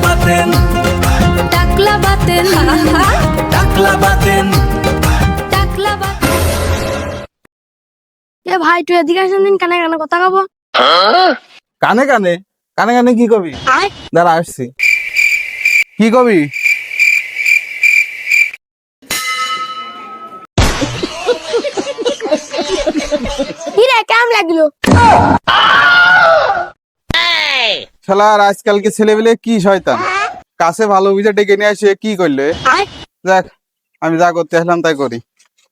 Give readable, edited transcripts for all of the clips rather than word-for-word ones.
বাতেন টাকলা বাতেন টাকলা বাতেন। টাকলা বাতেন। এ ভাই তুই এদিকে আসেন দিন, কানে কানে কথা কব। কানে কানে কানে কানে কি কবি? দাঁড়া আসছি। কি কবি? হিরে কেমন লাগলো? শালার আজকালকে ছেলেবেলে কি শয়তান, কাছে ভালো বুঝে ডেকে নিয়ে আসে কি করলে। দেখ আমি যা করতে আসলাম তাই করি।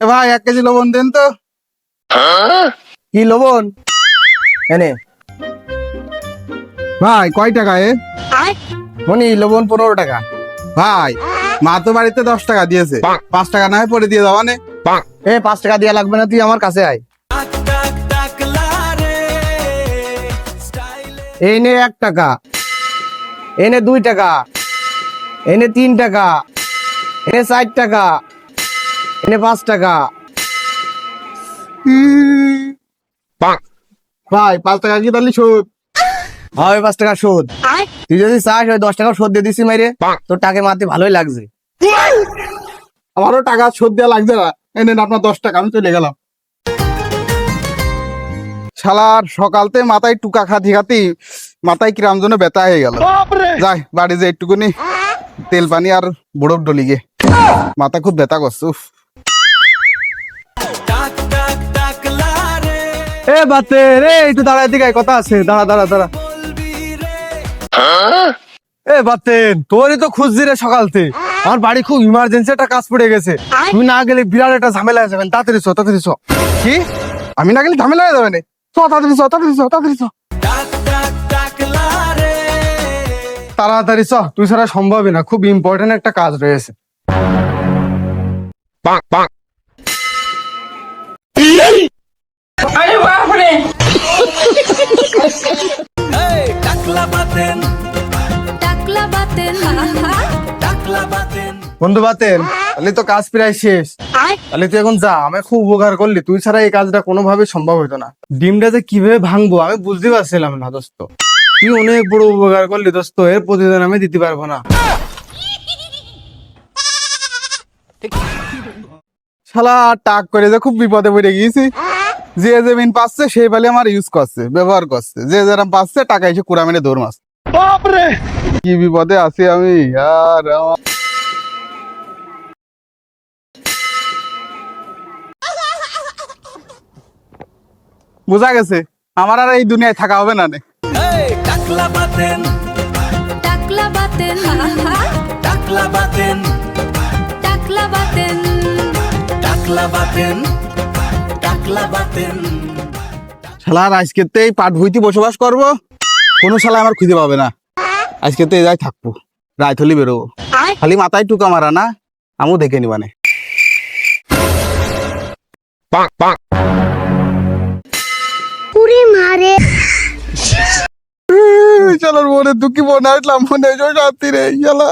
এ ভাই 1 কেজি লবণ দেন তো। কি লবণ এনে ভাই কয় টাকা এ? মনি লবণ 15 টাকা। ভাই মা তো বাড়িতে 10 টাকা দিয়েছে, 5 টাকা না হয় পরে দিয়ে দাও নে। 5 টাকা দিয়া লাগবে না, তুই আমার কাছে আয়। টাক টাক টাকলা রে স্টাইলে। এই নে 1 টাকা, এনে 2 টাকা, এনে 3 টাকা, এনে 4 টাকা, এনে 5 টাকা। ভাই 5 টাকা কি তাহলে সুদ? হয় 5 টাকা সুদ। তুই যদি চাস ওই 10 টাকা সুদ দিয়ে দিছি মাইরে, তোর টাকে মারতে ভালোই লাগছে। আমারও টাকা সুদ দেওয়া লাগছে না, এনেন আপনার 10 টাকা, আমি চলে গেলাম। শালার সকালতে মাথায় টুকা খাতি খাতি মাথায় কিরাম জন্য ব্যথা হয়ে গেল। যাই বাড়ি যে একটুকুনি তেল পানি আর বরফ ডলিগে, মাথা খুব ব্যথা করছে। উফ। টাক টাক টাকলা রে এ বাতে রে, একটু দাঁড়ায় দিকে কথা আছে, দাঁড়া দাঁড়া দাঁড়া। বলবি রে। এ বাতেন তোরই তো খুঁজছি রে সকালতে। আমার বাড়ি খুব ইমার্জেন্সি একটা কাজ পড়ে গেছে, তুই না গেলে বিরাট একটা ঝামেলা হয়ে যাবেন। তাড়াতাড়ি চ, তাড়াতাড়ি চ। কি আমি না গেলে ঝামেলা হয়ে যাবে না? চ তাড়াতাড়ি চ, তাড়াতাড়ি চ, তাড়াতাড়ি চ। টাক টাক টাকলা রে তাড়াতাড়ি চ, তুই ছাড়া সম্ভবই না, খুব ইম্পর্টেন্ট একটা কাজ রয়েছে। এই টাকলা বাতেন টাকলা বাতেন টাকলা বাতেন। বন্ধু বাতেন, তাহলে তো কাজ প্রায় শেষ। তাহলে তুই এখন যা, আমি খুব উপকার করলি, তুই ছাড়া এই কাজটা কোনোভাবে সম্ভব হতো না। ডিমটা যে কিভাবে ভাঙবো আমি বুঝতে পারছিলাম না দোস্ত। তুই অনেক বড় উপকার করলি দোস্ত, এর প্রতিদান আমি দিতে পারবো না। শালা টাক করে যে খুব বিপদে পড়ে গিয়েছি। যে যেমিন পাচ্ছে সেই বলে আমার ইউজ করছে, ব্যবহার করছে। যে যেরকম পাচ্ছে টাকা এসে কুড়া মেনে দৌড় মারছে। কি বিপদে আছি আমি আর বোঝা গেছে আমার আর এই দুনিয়ায় থাকা হবে না নে। এই টাকলা বাতেন টাকলা বাতেন টাকলা বাতেন টাকলা বাতেন টাকলা বাতেন টাকলা বাতেন। শালার আজকে তো এই পাট ভুইতে বসবাস করবো, কোনো শালা আমার খুঁজে পাবে না। আজকে তো এই যাই থাকবো, রাত হলে বেরোবো। খালি মাথায় টুকা মারা না, আমিও দেখে নিবানে। পুরি মারে চলো মনে দুঃখী মনে আসলাম, মনে শান্তি রে শালা।